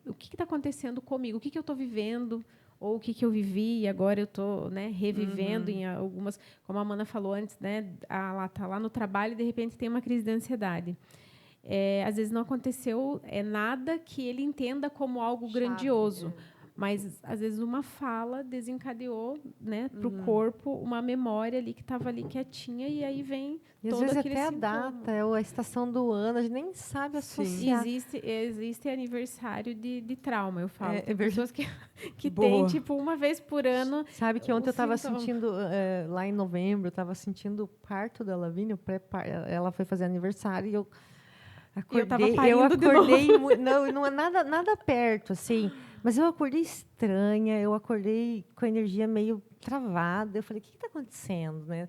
O que está acontecendo comigo? O que eu estou vivendo? Ou o que eu vivi e agora eu estou, né, revivendo em algumas, como a Amanda falou antes, né, ela está lá no trabalho e de repente tem uma crise de ansiedade. Às vezes não aconteceu nada que ele entenda como algo grandioso, mas às vezes uma fala desencadeou, né, para o corpo uma memória ali que estava ali quietinha e aí vem e todo às vezes aquele até sintoma. A data ou a estação do ano, a gente nem sabe associar. Existe aniversário de trauma, eu falo. Tem verdade. pessoas que tem, tipo, uma vez por ano. Sabe que ontem eu estava sentindo, lá em novembro, eu estava sentindo o parto da Lavínia, ela foi fazer aniversário e eu acordei, não é nada perto, assim, mas eu acordei estranha, eu acordei com a energia meio travada, eu falei, o que está acontecendo, né?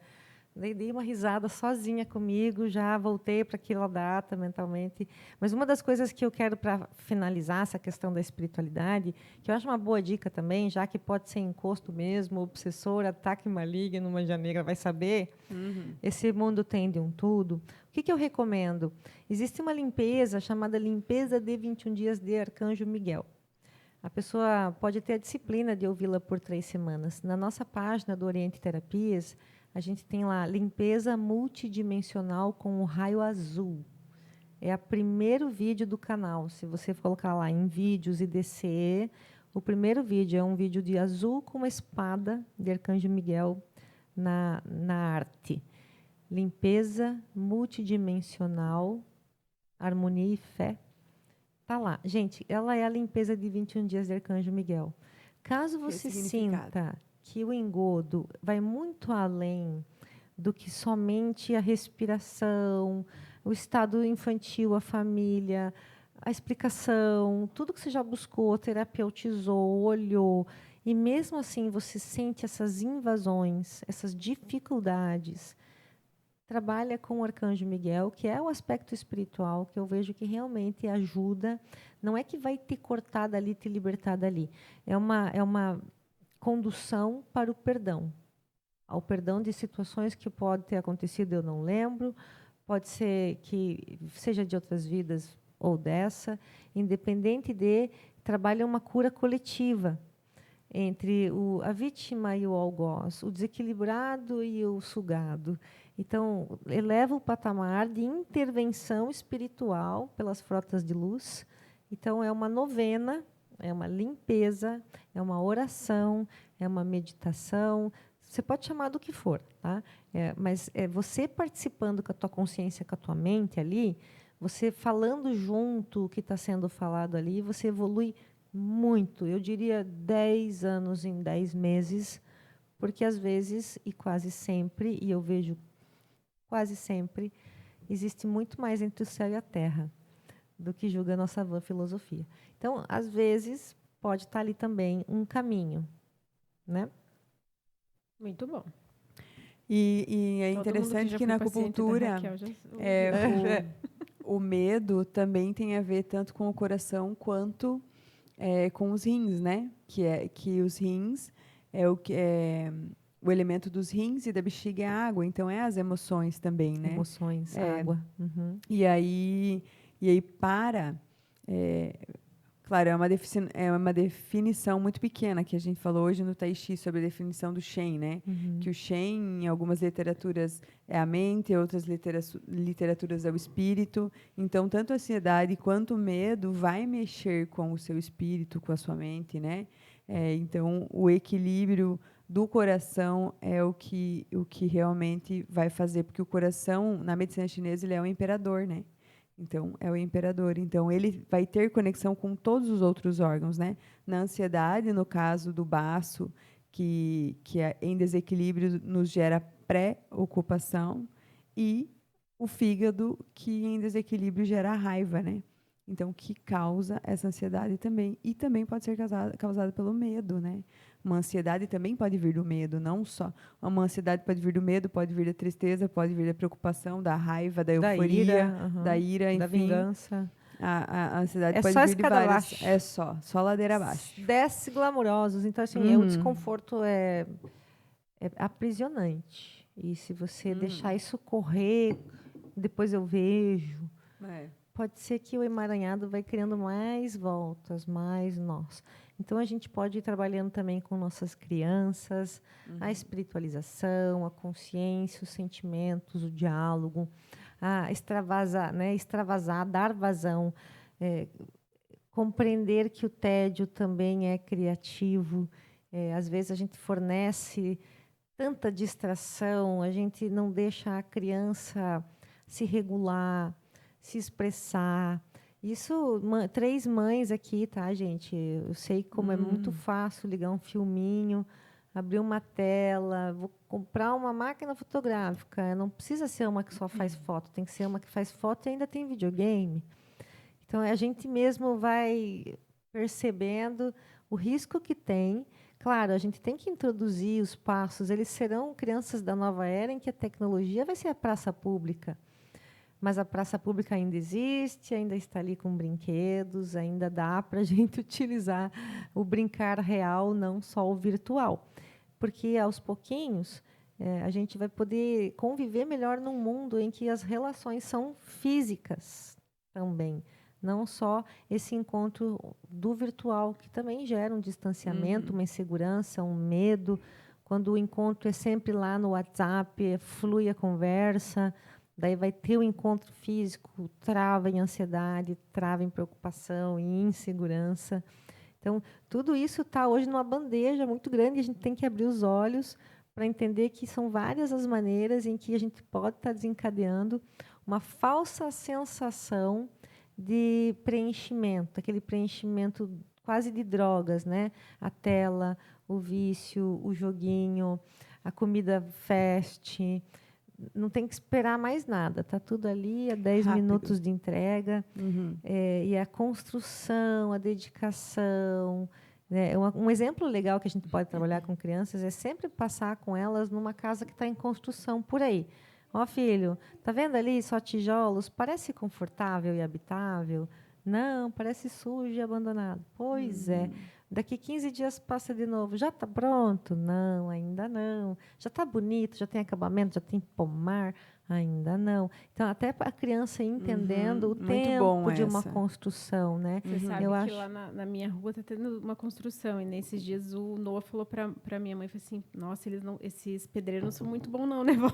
Dei uma risada sozinha comigo, já voltei para aquela data mentalmente. Mas uma das coisas que eu quero para finalizar essa questão da espiritualidade, que eu acho uma boa dica também, já que pode ser encosto mesmo, obsessor, ataque maligno, uma negra vai saber. Esse mundo tem de um tudo. O que eu recomendo? Existe uma limpeza chamada limpeza de 21 dias de Arcanjo Miguel. A pessoa pode ter a disciplina de ouvi-la por 3 semanas. Na nossa página do Oriente Terapias, a gente tem lá limpeza multidimensional com o raio azul. É o primeiro vídeo do canal. Se você colocar lá em vídeos e descer, o primeiro vídeo é um vídeo de azul com uma espada de Arcanjo Miguel na arte. Limpeza multidimensional, harmonia e fé. Tá lá. Gente, ela é a limpeza de 21 dias de Arcanjo Miguel. Caso você sinta que o engodo vai muito além do que somente a respiração, o estado infantil, a família, a explicação, tudo que você já buscou, terapeutizou, olhou, e mesmo assim você sente essas invasões, essas dificuldades, trabalha com o Arcanjo Miguel, que é o aspecto espiritual, que eu vejo que realmente ajuda. Não é que vai te cortar dali, te libertar dali. É uma condução para o perdão. Ao perdão de situações que pode ter acontecido, eu não lembro. Pode ser que seja de outras vidas ou dessa. Independente de, trabalha uma cura coletiva entre a vítima e o algoz, o desequilibrado e o sugado. Então, eleva o patamar de intervenção espiritual pelas frotas de luz. Então, é uma novena, é uma limpeza, é uma oração, é uma meditação. Você pode chamar do que for, tá? Mas você participando com a tua consciência, com a tua mente ali, você falando junto o que está sendo falado ali, você evolui muito. Eu diria 10 anos em 10 meses, porque às vezes, e quase sempre, e eu vejo quase sempre, existe muito mais entre o céu e a terra do que julga a nossa vã filosofia. Então, às vezes, pode estar ali também um caminho, né? Muito bom. E é interessante que na acupuntura o medo também tem a ver tanto com o coração quanto com os rins, né? Que os rins é o elemento dos rins e da bexiga é água, então é as emoções também, né? Emoções, É. água. Uhum. E aí claro, é uma definição muito pequena que a gente falou hoje no Tai Chi sobre a definição do Shen, né? Uhum. Que o Shen, em algumas literaturas, é a mente, em outras literaturas é o espírito. Então, tanto a ansiedade quanto o medo vai mexer com o seu espírito, com a sua mente, né? Então, o equilíbrio do coração é o que realmente vai fazer, porque o coração, na medicina chinesa, ele é o imperador, né? Então, é o imperador. Então, ele vai ter conexão com todos os outros órgãos, né? Na ansiedade, no caso do baço, que é em desequilíbrio nos gera preocupação, e o fígado, que em desequilíbrio gera raiva, né? Então, que causa essa ansiedade também. E também pode ser causada pelo medo, né? Uma ansiedade também pode vir do medo, não só. Uma ansiedade pode vir do medo, pode vir da tristeza, pode vir da preocupação, da raiva, da euforia, uhum. da ira, enfim. Da vingança. A ansiedade É pode só vir de escada várias. abaixo. É só ladeira abaixo. Desce glamurosos. Então, assim, o desconforto é aprisionante. E se você deixar isso correr, depois eu vejo. Pode ser que o emaranhado vai criando mais voltas, mais nós. Então, a gente pode ir trabalhando também com nossas crianças, a espiritualização, a consciência, os sentimentos, o diálogo, a extravasar, né? Extravasar, dar vazão, compreender que o tédio também é criativo. Às vezes, a gente fornece tanta distração, a gente não deixa a criança se regular, se expressar. Isso, 3 mães aqui, tá, gente? Eu sei como é muito fácil ligar um filminho, abrir uma tela, vou comprar uma máquina fotográfica. Não precisa ser uma que só faz foto, tem que ser uma que faz foto e ainda tem videogame. Então, a gente mesmo vai percebendo o risco que tem. Claro, a gente tem que introduzir os passos. Eles serão crianças da nova era em que a tecnologia vai ser a praça pública. Mas a praça pública ainda existe, ainda está ali com brinquedos, ainda dá para a gente utilizar o brincar real, não só o virtual. Porque, aos pouquinhos, a gente vai poder conviver melhor num mundo em que as relações são físicas também. Não só esse encontro do virtual, que também gera um distanciamento, uma insegurança, um medo. Quando o encontro é sempre lá no WhatsApp, flui a conversa. Daí vai ter o encontro físico, trava em ansiedade, trava em preocupação, em insegurança. Então, tudo isso está hoje numa bandeja muito grande e a gente tem que abrir os olhos para entender que são várias as maneiras em que a gente pode estar desencadeando uma falsa sensação de preenchimento, aquele preenchimento quase de drogas, né? A tela, o vício, o joguinho, a comida fast. Não tem que esperar mais nada, está tudo ali, 10 minutos de entrega. E a construção, a dedicação. Né? Um exemplo legal que a gente pode trabalhar com crianças é sempre passar com elas numa casa que está em construção por aí. Ó, filho, tá vendo ali só tijolos? Parece confortável e habitável? Não, parece sujo e abandonado. Pois é. Daqui 15 dias passa de novo. Já está pronto? Não, ainda não. Já está bonito? Já tem acabamento? Já tem pomar? Ainda não. Então, até a criança entendendo o tempo de uma construção, né? Você sabe que lá na minha rua está tendo uma construção. E nesses dias o Noah falou para minha mãe, falou assim, nossa, esses pedreiros não são muito bons não, né, vó?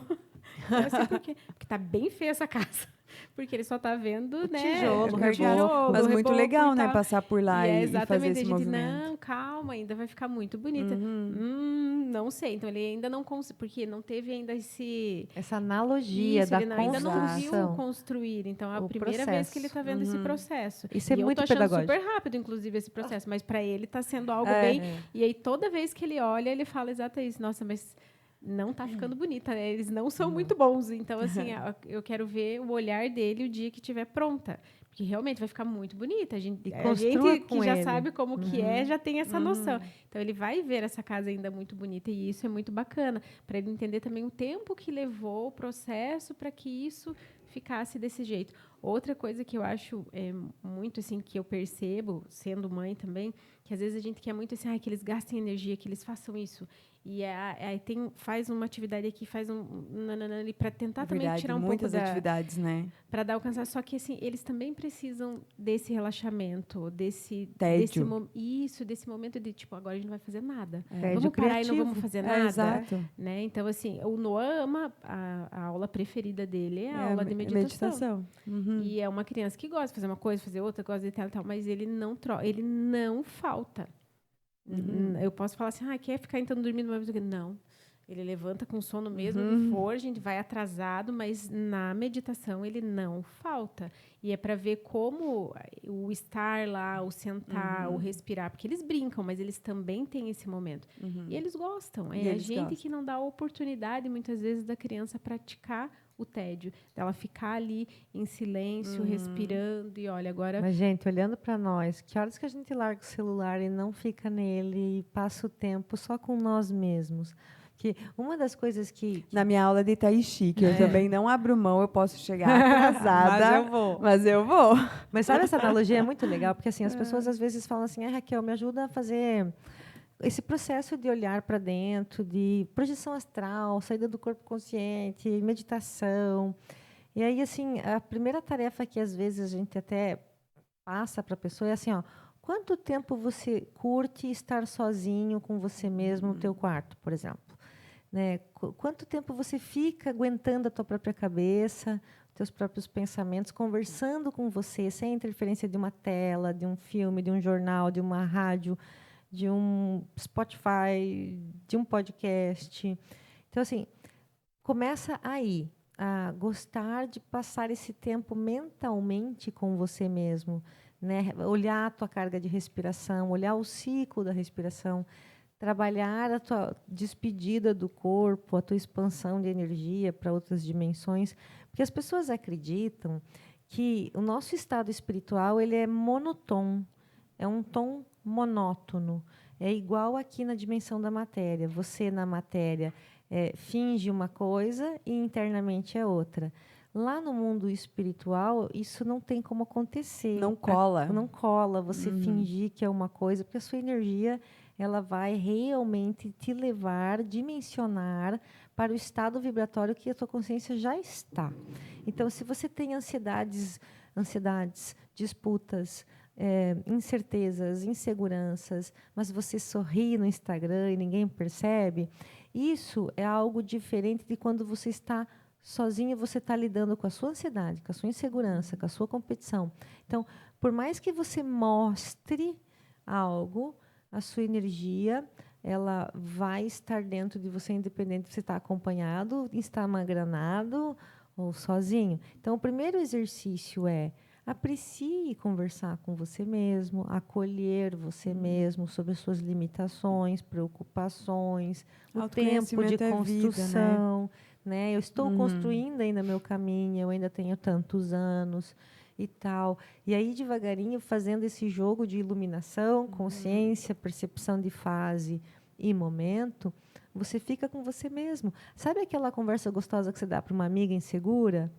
Eu sei por quê. Porque tá bem feia essa casa. Porque ele só tá vendo, o né? Tijolo, mas muito legal, né? Passar por lá e fazer esse movimento. Não, calma, ainda vai ficar muito bonita. Não sei. Então, ele ainda não conseguiu, porque não teve ainda essa analogia da construção. Ainda não viu construir. Então, é a primeira vez que ele está vendo esse processo. Isso é muito pedagógico. Eu tô achando pedagógico. super rápido, inclusive, esse processo. Mas, para ele, está sendo algo bem... E aí, toda vez que ele olha, ele fala exatamente isso. Nossa, mas... não está ficando bonita, né? Eles não são muito bons. Então, assim, eu quero ver o olhar dele o dia que estiver pronta. Porque realmente vai ficar muito bonita. A gente que já sabe como que é, já tem essa noção. Então, ele vai ver essa casa ainda muito bonita. E isso é muito bacana. Para ele entender também o tempo que levou o processo para que isso ficasse desse jeito. Outra coisa que eu acho muito, assim, que eu percebo, sendo mãe também, que às vezes a gente quer muito, assim, que eles gastem energia, que eles façam isso. E aí faz uma atividade aqui, faz para tentar também Verdade, tirar um muitas pouco atividades, né? para dar o cansaço. Só que assim, eles também precisam desse relaxamento, desse Tédio. desse momento de tipo, agora a gente não vai fazer nada. Tédio Vamos parar e não criativo. vamos fazer nada. Exato. Né? Então, assim, o Noah ama a aula preferida dele é a É aula de meditação. Uhum. E é uma criança que gosta de fazer uma coisa, fazer outra, gosta de tal, mas ele não falta. Eu posso falar assim, quer ficar então dormindo? Não. Ele levanta com sono mesmo que for, a gente vai atrasado, mas na meditação ele não falta. E é para ver como o estar lá, o sentar, o respirar, porque eles brincam, mas eles também têm esse momento. E eles gostam. É a gente que não dá a oportunidade, muitas vezes, da criança praticar o tédio, dela ficar ali em silêncio, respirando, e olha, agora... Mas, gente, olhando para nós, que horas que a gente larga o celular e não fica nele e passa o tempo só com nós mesmos? Que uma das coisas que... Na minha aula de Tai Chi, que eu também não abro mão, eu posso chegar atrasada, mas eu vou. Mas sabe, essa analogia é muito legal, porque assim, as pessoas às vezes falam assim, Raquel, me ajuda a fazer esse processo de olhar para dentro, de projeção astral, saída do corpo consciente, meditação. E aí, assim, a primeira tarefa que às vezes a gente até passa para a pessoa é assim, quanto tempo você curte estar sozinho com você mesmo no teu quarto, por exemplo? Né? Quanto tempo você fica aguentando a tua própria cabeça, teus próprios pensamentos, conversando com você, sem interferência de uma tela, de um filme, de um jornal, de uma rádio, de um Spotify, de um podcast. Então, assim, começa aí a gostar de passar esse tempo mentalmente com você mesmo, né? Olhar a tua carga de respiração, olhar o ciclo da respiração, trabalhar a tua despedida do corpo, a tua expansão de energia para outras dimensões, porque as pessoas acreditam que o nosso estado espiritual ele é monotônico, é um tom monótono, é igual aqui na dimensão da matéria. Você na matéria finge uma coisa e internamente é outra. Lá no mundo espiritual, isso não tem como acontecer. Não cola. Não cola você fingir que é uma coisa, porque a sua energia ela vai realmente te levar, dimensionar para o estado vibratório que a tua consciência já está. Então, se você tem ansiedades, disputas, incertezas, inseguranças, mas você sorri no Instagram e ninguém percebe, isso é algo diferente de quando você está sozinho, você está lidando com a sua ansiedade, com a sua insegurança, com a sua competição. Então, por mais que você mostre algo, a sua energia ela vai estar dentro de você, independente de você estar acompanhado, estar magranado ou sozinho. Então, o primeiro exercício é aprecie conversar com você mesmo, acolher você mesmo sobre as suas limitações, preocupações, o tempo de construção. Né? Eu estou construindo ainda meu caminho, eu ainda tenho tantos anos e tal. E aí, devagarinho, fazendo esse jogo de iluminação, consciência, percepção de fase e momento, você fica com você mesmo. Sabe aquela conversa gostosa que você dá para uma amiga insegura?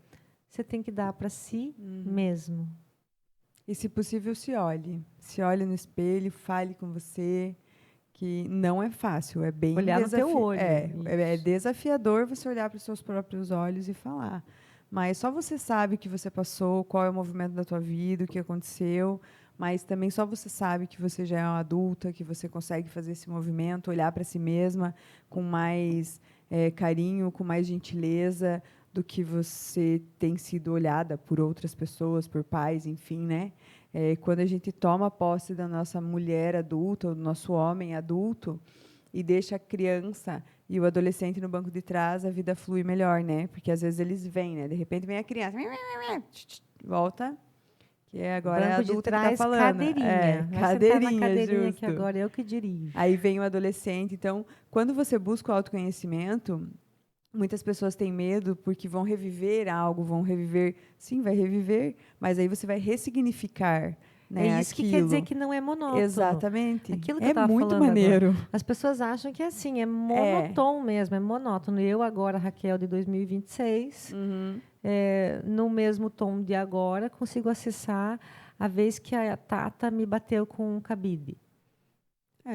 Você tem que dar para si mesmo. E, se possível, se olhe. Se olhe no espelho, fale com você, que não é fácil, é bem olhar no teu olho. É desafiador você olhar para os seus próprios olhos e falar. Mas só você sabe o que você passou, qual é o movimento da tua vida, o que aconteceu, mas também só você sabe que você já é uma adulta, que você consegue fazer esse movimento, olhar para si mesma com mais carinho, com mais gentileza do que você tem sido olhada por outras pessoas, por pais, enfim, né? Quando a gente toma posse da nossa mulher adulta, ou do nosso homem adulto, e deixa a criança e o adolescente no banco de trás, a vida flui melhor, né? Porque às vezes eles vêm, né? De repente vem a criança, volta, que agora banco é a adulta de trás, que está falando. Cadeirinha. Cadeirinha, na cadeirinha justo. que agora eu que dirijo. Aí vem o adolescente. Então, quando você busca o autoconhecimento, muitas pessoas têm medo porque vão reviver algo, sim, vai reviver, mas aí você vai ressignificar. Né, é isso aquilo. Que quer dizer que não é monótono. Exatamente. Aquilo que eu tava muito falando maneiro. Agora. As pessoas acham que assim, é monotônico mesmo, é monótono. Eu agora, Raquel, de 2026, no mesmo tom de agora, consigo acessar a vez que a Tata me bateu com um cabide.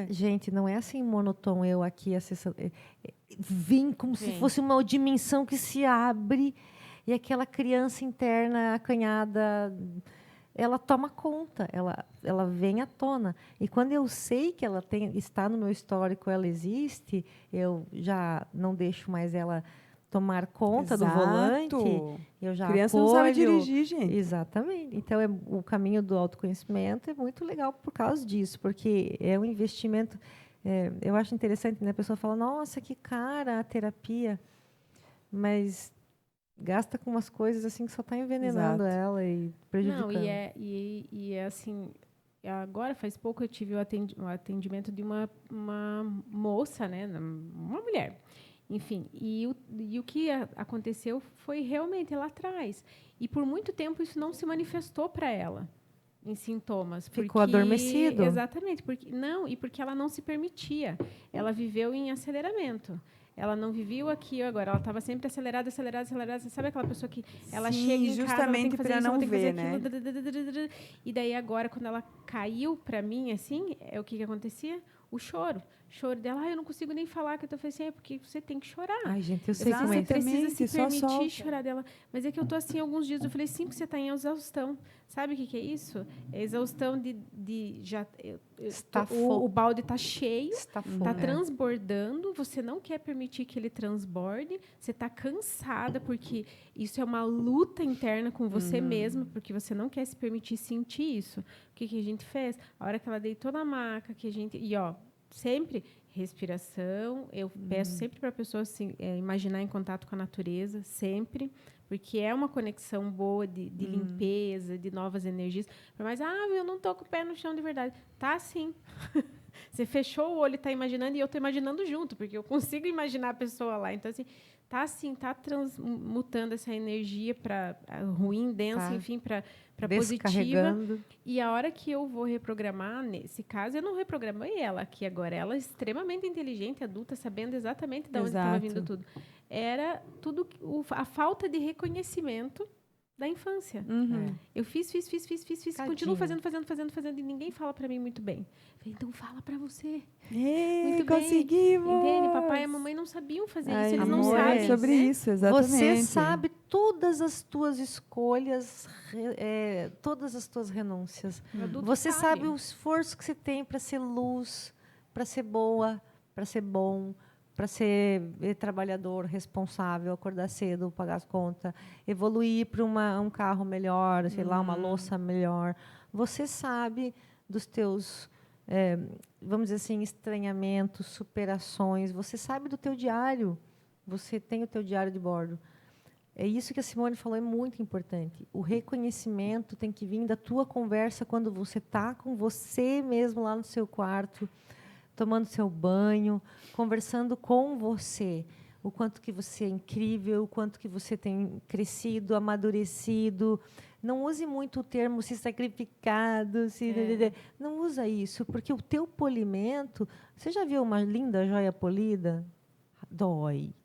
Gente, não é assim monotônico, eu aqui acessando. Vim como se Vem. fosse uma dimensão que se abre e aquela criança interna acanhada, ela toma conta, ela vem à tona. E quando eu sei que ela está no meu histórico, ela existe, eu já não deixo mais ela tomar conta do volante, eu já Criança acolho. não sabe dirigir, gente. Exatamente. Então, o caminho do autoconhecimento é muito legal por causa disso, porque é um investimento. Eu acho interessante, né? A pessoa fala, nossa, que cara a terapia, mas gasta com umas coisas assim que só está envenenando Exato. ela e prejudicando. Não, e é assim, agora faz pouco eu tive o atendimento de uma moça, né, uma mulher. Enfim, e o que aconteceu foi realmente lá atrás. E por muito tempo isso não se manifestou para ela em sintomas. Ficou adormecido. Exatamente, porque ela não se permitia. Ela viveu em aceleramento. Ela não vivia aqui e agora. Ela estava sempre acelerada. Sabe aquela pessoa que ela Sim, chega em casa, ela tem que fazer pra isso, não ela tem que fazer ver, aquilo. E daí agora, quando ela caiu para mim, assim, o que acontecia? O choro. Choro dela, eu não consigo nem falar, que eu tô falando assim, porque você tem que chorar. Ai, gente, eu sei como Você é. precisa se só permitir solta. chorar dela. Mas é que eu tô assim alguns dias, eu falei, sim, porque você tá em exaustão. Sabe o que é isso? É exaustão de já... O balde tá cheio, tá transbordando, você não quer permitir que ele transborde, você tá cansada, porque isso é uma luta interna com você mesma, porque você não quer se permitir sentir isso. O que a gente fez? A hora que ela deitou na maca, que a gente... E, ó, sempre respiração. Eu peço sempre para a pessoa imaginar em contato com a natureza, sempre, porque é uma conexão boa de limpeza, de novas energias. Mas, eu não estou com o pé no chão de verdade. Tá, sim. Você fechou o olho e está imaginando, e eu estou imaginando junto, porque eu consigo imaginar a pessoa lá. Então, assim, tá transmutando essa energia para ruim, densa, enfim, para positiva. E a hora que eu vou reprogramar, nesse caso, eu não reprogramei ela aqui agora. Ela é extremamente inteligente, adulta, sabendo exatamente de onde estava vindo tudo. Era tudo a falta de reconhecimento da infância. Eu fiz, continuo fazendo, e ninguém fala para mim muito bem. Falei, então fala para você. Muito conseguimos! Entende? Papai e a mamãe não sabiam fazer isso, eles não amor, sabem. Sobre isso, exatamente. Você sabe todas as tuas escolhas, todas as tuas renúncias. Você sabe o esforço que você tem para ser luz, para ser boa, para ser bom, para ser trabalhador, responsável, acordar cedo, pagar as contas, evoluir para um carro melhor, sei lá, uma louça melhor. Você sabe dos teus, vamos dizer assim, estranhamentos, superações. Você sabe do teu diário. Você tem o teu diário de bordo. É isso que a Simone falou, é muito importante. O reconhecimento tem que vir da tua conversa quando você está com você mesmo lá no seu quarto, tomando seu banho, conversando com você, o quanto que você é incrível, o quanto que você tem crescido, amadurecido. Não use muito o termo se sacrificado, não usa isso, porque o teu polimento, você já viu uma linda joia polida? Dói,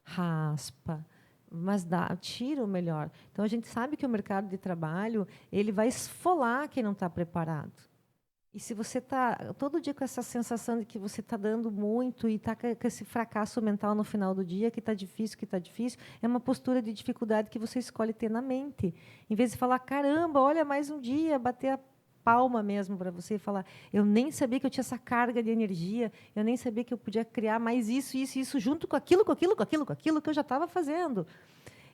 raspa, mas tira o melhor. Então a gente sabe que o mercado de trabalho, ele vai esfolar quem não está preparado. E se você está todo dia com essa sensação de que você está dando muito e está com esse fracasso mental no final do dia, que está difícil, é uma postura de dificuldade que você escolhe ter na mente. Em vez de falar, caramba, olha, mais um dia, bater a palma mesmo para você e falar, eu nem sabia que eu tinha essa carga de energia, eu nem sabia que eu podia criar mais isso, junto com aquilo que eu já estava fazendo.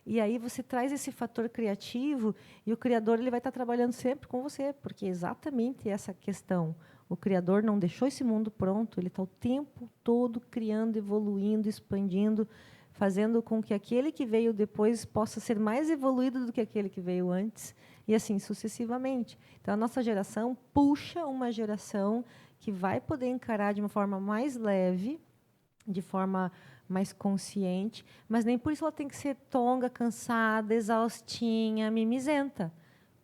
E aí você traz esse fator criativo e o Criador ele vai estar trabalhando sempre com você, porque é exatamente essa questão. O Criador não deixou esse mundo pronto, ele está o tempo todo criando, evoluindo, expandindo, fazendo com que aquele que veio depois possa ser mais evoluído do que aquele que veio antes, e assim sucessivamente. Então, a nossa geração puxa uma geração que vai poder encarar de uma forma mais leve, de forma mais consciente, mas nem por isso ela tem que ser tonga, cansada, exaustinha, mimizenta.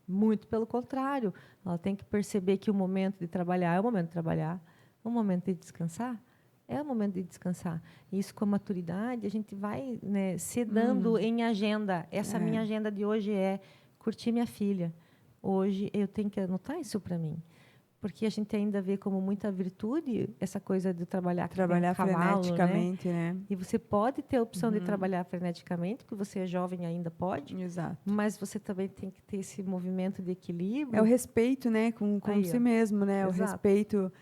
Muito pelo contrário. Ela tem que perceber que o momento de trabalhar é o momento de trabalhar, o momento de descansar é o momento de descansar. Isso, com a maturidade, a gente vai, né, se dando em agenda. Essa minha agenda de hoje é curtir minha filha. Hoje eu tenho que anotar isso para mim. porque a gente ainda vê como muita virtude essa coisa de trabalhar cavalo, freneticamente, né? E você pode ter a opção de trabalhar freneticamente, porque você é jovem ainda pode. Exato. Mas você também tem que ter esse movimento de equilíbrio. É o respeito, né, com Aí, si ó. mesmo, né? Exato. O respeito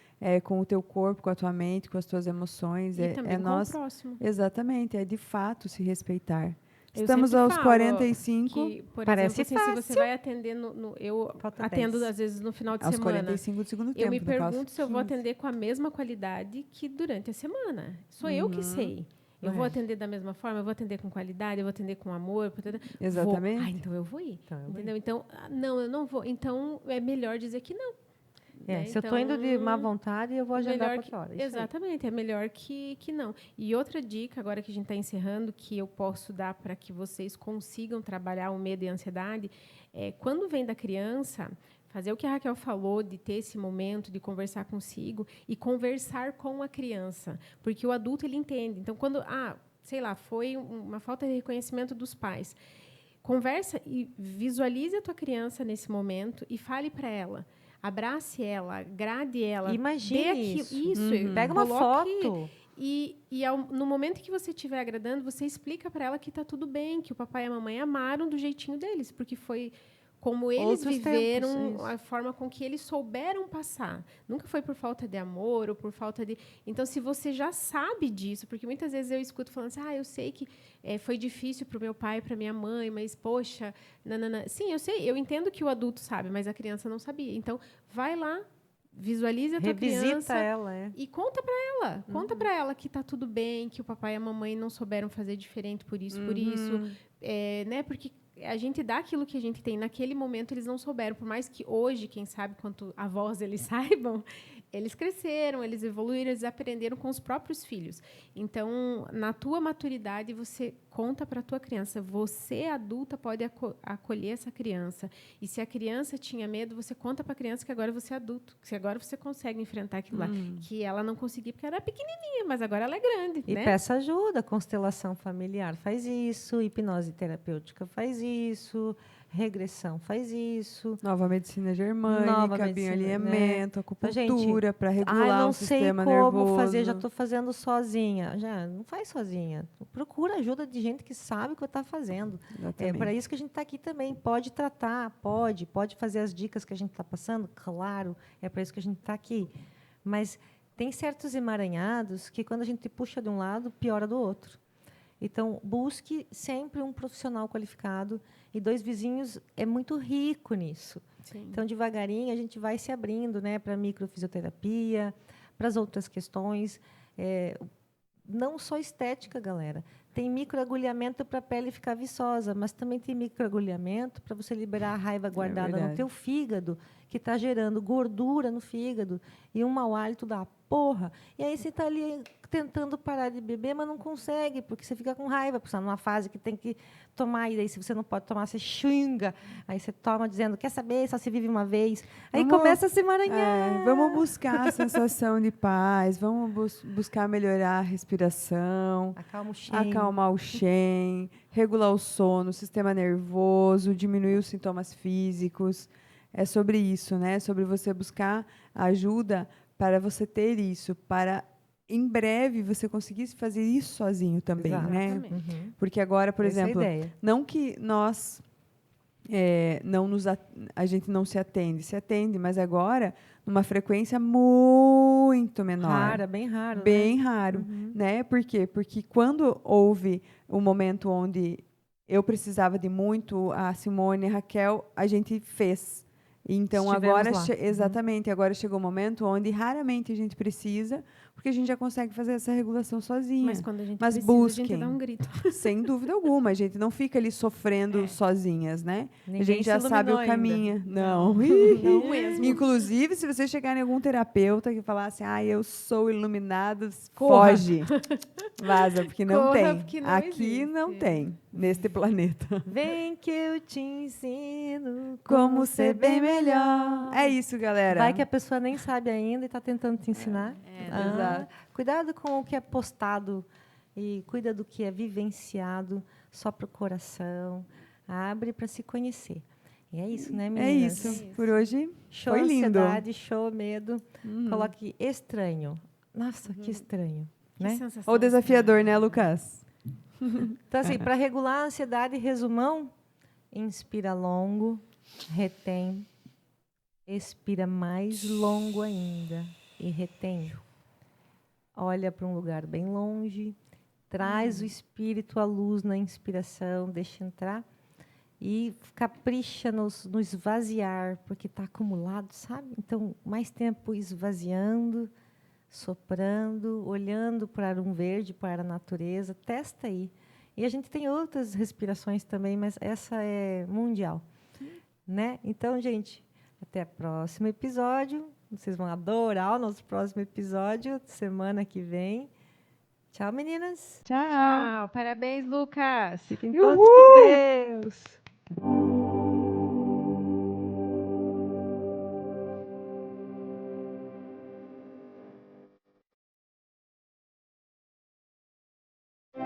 com o teu corpo, com a tua mente, com as tuas emoções. E também com o próximo. Exatamente, é de fato se respeitar. Eu Estamos sempre aos falo 45. que, por Parece exemplo, assim, se você fácil. vai atender eu Falta atendo 10. às vezes no final de Aos semana. 45 do segundo tempo. Eu me no caso. pergunto se eu vou 15. atender com a mesma qualidade que durante a semana. Sou eu que sei. Eu vou atender da mesma forma, eu vou atender com qualidade, eu vou atender com amor. Exatamente. Vou. Ah, então eu vou ir. Então, eu vou entendeu? Então, não, eu não vou. Então, é melhor dizer que não. Né? Se eu estou indo de má vontade, eu vou agendar por fora. Exatamente, é melhor que não. E outra dica, agora que a gente está encerrando, que eu posso dar para que vocês consigam trabalhar o medo e a ansiedade, é quando vem da criança, fazer o que a Raquel falou, de ter esse momento, de conversar consigo e conversar com a criança. Porque o adulto, ele entende. Então, quando, sei lá, foi uma falta de reconhecimento dos pais, conversa e visualize a tua criança nesse momento e fale para ela. Abrace ela, agrade ela. Imagine isso. Pega uma coloque, foto. E no momento que você estiver agradando, você explica para ela que está tudo bem, que o papai e a mamãe amaram do jeitinho deles, porque foi como eles viveram, a forma com que eles souberam passar. Nunca foi por falta de amor ou por falta de... Então, se você já sabe disso, porque muitas vezes eu escuto falando assim, eu sei que foi difícil para o meu pai e para minha mãe, mas, poxa... Nanana. Sim, eu sei, eu entendo que o adulto sabe, mas a criança não sabia. Então, vai lá, visualize a tua criança ela, e conta para ela. Conta para ela que está tudo bem, que o papai e a mamãe não souberam fazer diferente por isso, né? Porque a gente dá aquilo que a gente tem. Naquele momento, eles não souberam. Por mais que hoje, quem sabe, quanto avós eles saibam, eles cresceram, eles evoluíram, eles aprenderam com os próprios filhos. Então, na tua maturidade, você conta para a tua criança. Você, adulta, pode acolher essa criança. E se a criança tinha medo, você conta para a criança que agora você é adulto, que agora você consegue enfrentar aquilo lá. Que ela não conseguia porque era pequenininha, mas agora ela é grande. E né? peça ajuda. Constelação familiar faz isso, hipnose terapêutica faz isso, regressão faz isso. Nova medicina germânica, bioalinhamento, acupuntura para regular o sistema nervoso. Não sei como fazer, já estou fazendo sozinha. Já não faz sozinha. Procura ajuda de gente que sabe o que está fazendo. É para isso que a gente está aqui também. Pode tratar, pode fazer as dicas que a gente está passando, claro. É para isso que a gente está aqui. Mas tem certos emaranhados que, quando a gente puxa de um lado, piora do outro. Então, busque sempre um profissional qualificado. E 2 vizinhos é muito rico nisso. Sim. Então, devagarinho, a gente vai se abrindo, né, para a microfisioterapia, para as outras questões. Não só estética, galera. Tem microagulhamento para a pele ficar viçosa, mas também tem microagulhamento para você liberar a raiva guardada no teu fígado, que está gerando gordura no fígado e um mau hálito da porra. E aí você está ali tentando parar de beber, mas não consegue, porque você fica com raiva, porque você está numa fase que tem que tomar, e aí se você não pode tomar, você xinga. Aí você toma dizendo, quer saber, só se vive uma vez. Aí começa a se emaranhar. Vamos buscar a sensação de paz, vamos buscar melhorar a respiração, acalmar o Shen, regular o sono, o sistema nervoso, diminuir os sintomas físicos. É sobre isso, né? Sobre você buscar ajuda para você ter isso, para em breve você conseguisse fazer isso sozinho também, né? Porque agora, por exemplo, não que nós a gente não se atende, mas agora numa frequência muito menor. Bem raro. Bem raro, né? Por quê? Porque quando houve um momento onde eu precisava de muito, a Simone e a Raquel, a gente fez. Então, agora, exatamente, agora chegou o momento onde raramente a gente precisa, porque a gente já consegue fazer essa regulação sozinha. Mas quando a gente precisa, busquem, a gente dá um grito. Sem dúvida alguma, a gente não fica ali sofrendo sozinhas, né? Ninguém a gente já sabe o caminho. Não. Não mesmo. Inclusive, se você chegar em algum terapeuta que falar assim, eu sou iluminado, foge. Vaza, porque não tem. Porque não aqui existe. não tem, neste planeta. Vem que eu te ensino como ser bem melhor. É isso, galera. Vai que a pessoa nem sabe ainda e está tentando te ensinar. Exato. Cuidado com o que é postado e cuida do que é vivenciado só para o coração. Abre para se conhecer. E é isso, né, É meninas? isso. Por hoje Show foi lindo. ansiedade, show medo. Uhum. Coloque estranho. Nossa, que estranho. Que Né? sensação Ou desafiador, estranha. né, Lucas? Então, assim, para regular a ansiedade, resumão, inspira longo, retém, expira mais longo ainda e retém. Olha para um lugar bem longe, traz o espírito à luz na inspiração, deixa entrar e capricha no esvaziar, porque está acumulado, sabe? Então, mais tempo esvaziando, soprando, olhando para um verde, para a natureza, testa aí. E a gente tem outras respirações também, mas essa é mundial, né? Então, gente, até o próximo episódio. Vocês vão adorar o nosso próximo episódio, semana que vem. Tchau, meninas. Tchau. Tchau, parabéns, Lucas. Fiquem todos com Deus.